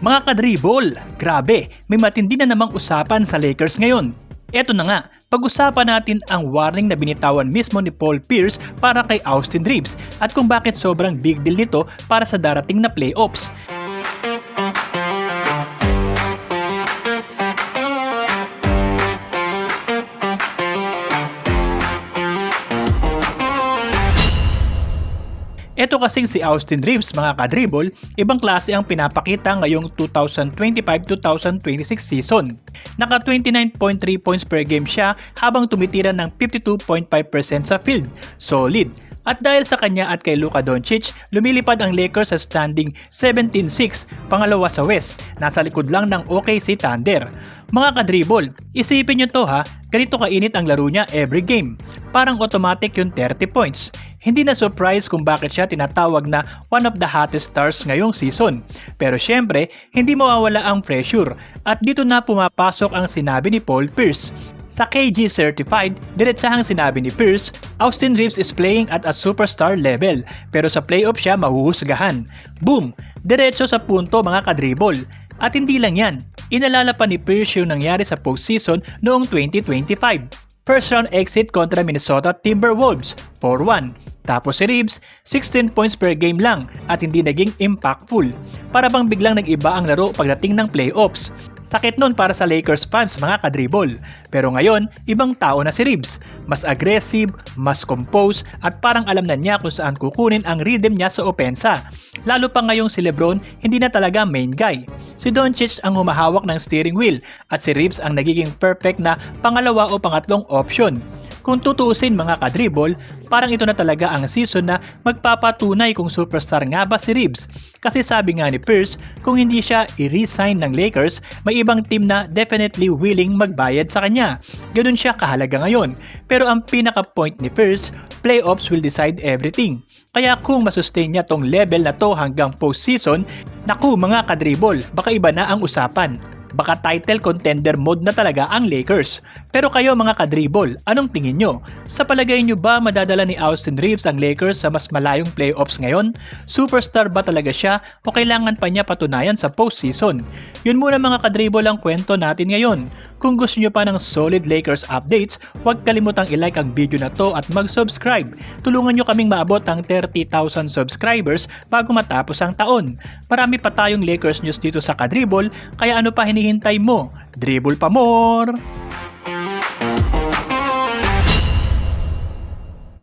Mga kadribol, grabe, may matindi na namang usapan sa Lakers ngayon. Eto na nga, pag-usapan natin ang warning na binitawan mismo ni Paul Pierce para kay Austin Reeves at kung bakit sobrang big deal nito para sa darating na playoffs. Ito kasing si Austin Reeves, mga kadribol, ibang klase ang pinapakita ngayong 2025-2026 season. Naka 29.3 points per game siya habang tumitira ng 52.5% sa field. Solid. At dahil sa kanya at kay Luka Doncic, lumilipad ang Lakers sa standing 17-6, pangalawa sa West, nasa likod lang ng OKC Thunder. Mga kadribol, isipin nyo to ha, ganito kainit ang laro niya every game. Parang automatic yung 30 points. Hindi na surprise kung bakit siya tinatawag na one of the hottest stars ngayong season. Pero syempre, hindi mawawala ang pressure at dito na pumapasok ang sinabi ni Paul Pierce. Sa KG Certified, diretsahang sinabi ni Pierce, Austin Reeves is playing at a superstar level pero sa playoff siya mahuhusgahan. Boom! Diretso sa punto mga kadribol. At hindi lang yan, inalala pa ni Pierce yung nangyari sa postseason noong 2025. First round exit kontra Minnesota Timberwolves, 4-1. Tapos si Reeves, 16 points per game lang at hindi naging impactful. Para bang biglang nag-iba ang laro pagdating ng playoffs. Sakit nun para sa Lakers fans mga kadribol. Pero ngayon, ibang tao na si Reeves. Mas aggressive, mas composed at parang alam na niya kung saan kukunin ang rhythm niya sa opensa. Lalo pa ngayong si LeBron hindi na talaga main guy. Si Doncic ang humahawak ng steering wheel at si Reeves ang nagiging perfect na pangalawa o pangatlong option. Kung tutuusin mga kadribol, parang ito na talaga ang season na magpapatunay kung superstar nga ba si Reeves. Kasi sabi nga ni Pierce, kung hindi siya i-resign ng Lakers, may ibang team na definitely willing magbayad sa kanya. Ganun siya kahalaga ngayon. Pero ang pinaka-point ni Pierce, playoffs will decide everything. Kaya kung masustain niya tong level na to hanggang postseason, naku mga kadribol, baka iba na ang usapan. Baka title contender mode na talaga ang Lakers. Pero kayo mga kadribol, anong tingin nyo? Sa palagay nyo ba madadala ni Austin Reeves ang Lakers sa mas malayong playoffs ngayon? Superstar ba talaga siya o kailangan pa niya patunayan sa postseason? Yun muna mga kadribol ang kwento natin ngayon. Kung gusto nyo pa ng solid Lakers updates, huwag kalimutang i-like ang video na to at mag-subscribe. Tulungan nyo kaming maabot ang 30,000 subscribers bago matapos ang taon. Marami pa tayong Lakers news dito sa kadribol, kaya ano pa hinihintay mo? Dribble pa more!